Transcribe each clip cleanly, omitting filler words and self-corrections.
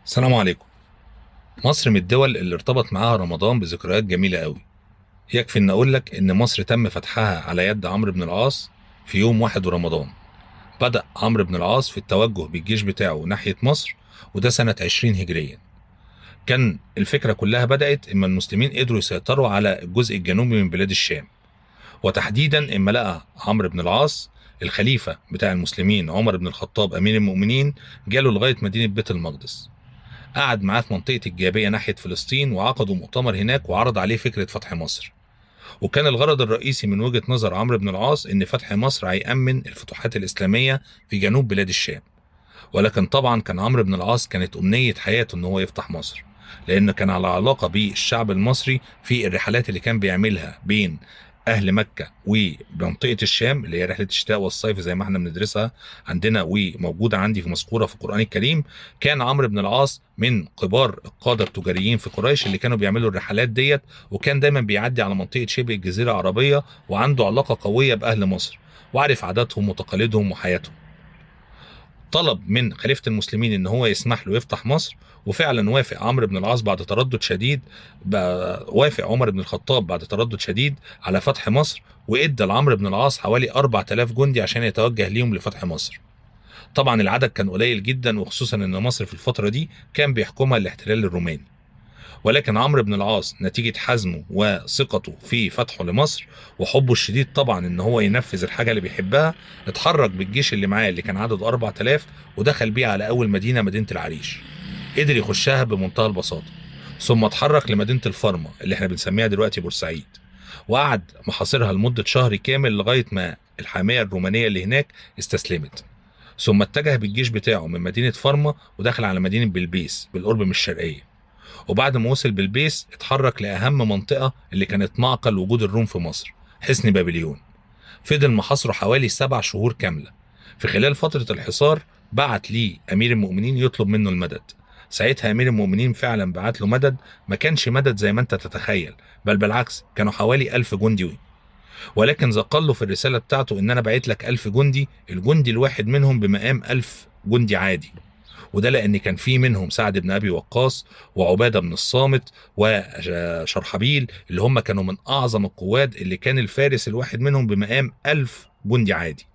السلام عليكم. مصر من الدول اللي ارتبط معاها رمضان بذكريات جميلة قوي. يكفي ان اقول لك ان مصر تم فتحها على يد عمرو بن العاص في يوم 1 رمضان. بدأ عمرو بن العاص في التوجه بالجيش بتاعه ناحية مصر، وده سنة 20 هجريا. كان الفكرة كلها بدأت اما المسلمين قدروا يسيطروا على الجزء الجنوبي من بلاد الشام، وتحديدا اما لقى عمرو بن العاص الخليفة بتاع المسلمين عمر بن الخطاب امير المؤمنين جاله لغاية مدينة بيت المقدس. قعد معاه في منطقة الجابية ناحية فلسطين، وعقدوا مؤتمر هناك وعرض عليه فكرة فتح مصر. وكان الغرض الرئيسي من وجهة نظر عمرو بن العاص إن فتح مصر هيأمن الفتوحات الإسلامية في جنوب بلاد الشام. ولكن طبعا كان عمرو بن العاص كانت أمنية حياته إن هو يفتح مصر، لأنه كان على علاقة بالشعب المصري في الرحلات اللي كان بيعملها بين أهل مكة ومنطقة الشام، اللي هي رحلة الشتاء والصيف زي ما احنا بندرسها عندنا وموجودة عندي في مذكورة في القرآن الكريم. كان عمرو بن العاص من كبار القادة التجاريين في قريش اللي كانوا بيعملوا الرحلات ديت، وكان دايما بيعدي على منطقة شبه الجزيرة العربية، وعنده علاقة قوية بأهل مصر وعارف عاداتهم وتقاليدهم وحياتهم. طلب من خليفة المسلمين ان هو يسمح له يفتح مصر، وفعلا وافق عمرو بن العاص بعد تردد شديد. وافق عمر بن الخطاب بعد تردد شديد على فتح مصر، وادى لعمرو بن العاص حوالي 4000 جندي عشان يتوجه ليهم لفتح مصر. طبعا العدد كان قليل جدا، وخصوصا ان مصر في الفترة دي كان بيحكمها الاحتلال الروماني. ولكن عمرو بن العاص نتيجة حزمه وثقته في فتحه لمصر وحبه الشديد طبعا ان هو ينفذ الحاجة اللي بيحبها، اتحرك بالجيش اللي معاه اللي كان عدده 4000، ودخل بيه على اول مدينة العريش. قدر يخشها بمنتهى البساطة. ثم اتحرك لمدينة الفرمة اللي احنا بنسميها دلوقتي بورسعيد، وقعد محاصرها لمدة شهر كامل لغاية ما الحامية الرومانية اللي هناك استسلمت. ثم اتجه بالجيش بتاعه من مدينة فرمة ودخل على مدينة بلبيس بالقرب من الشرقية. وبعد ما وصل بلبيس اتحرك لأهم منطقة اللي كانت معقل وجود الروم في مصر، حصن بابليون. فضل محاصره حوالي 7 شهور كاملة. في خلال فترة الحصار بعت ليه أمير المؤمنين يطلب منه المدد. ساعتها أمير المؤمنين فعلا بعت له مدد، ما كانش مدد زي ما أنت تتخيل، بل بالعكس كانوا حوالي 1000 جندي. ولكن ذكر له في الرسالة بتاعته إن أنا بعت لك 1000 جندي، الجندي الواحد منهم بمقام 1000 جندي عادي. وده لان كان في منهم سعد بن ابي وقاص وعباده بن الصامت وشرحبيل، اللي هم كانوا من اعظم القواد، اللي كان الفارس الواحد منهم بمقام 1000 جندي عادي.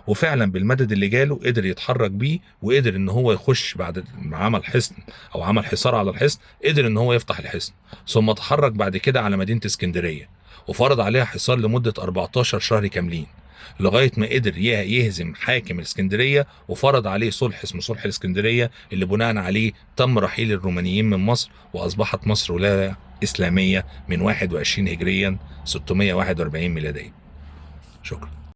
وفعلا بالمدد اللي جاله قدر يتحرك بيه، وقدر ان هو يخش بعد ما عمل حصن او عمل حصار على الحصن، قدر ان هو يفتح الحصن. ثم تحرك بعد كده على مدينة اسكندرية، وفرض عليها حصار لمدة 14 شهر كاملين، لغاية ما قدر يهزم حاكم الاسكندرية، وفرض عليه صلح اسمه صلح الاسكندرية، اللي بناء عليه تم رحيل الرومانيين من مصر، وأصبحت مصر ولاية إسلامية من 21 هجريا 641 ميلاديا. شكرا.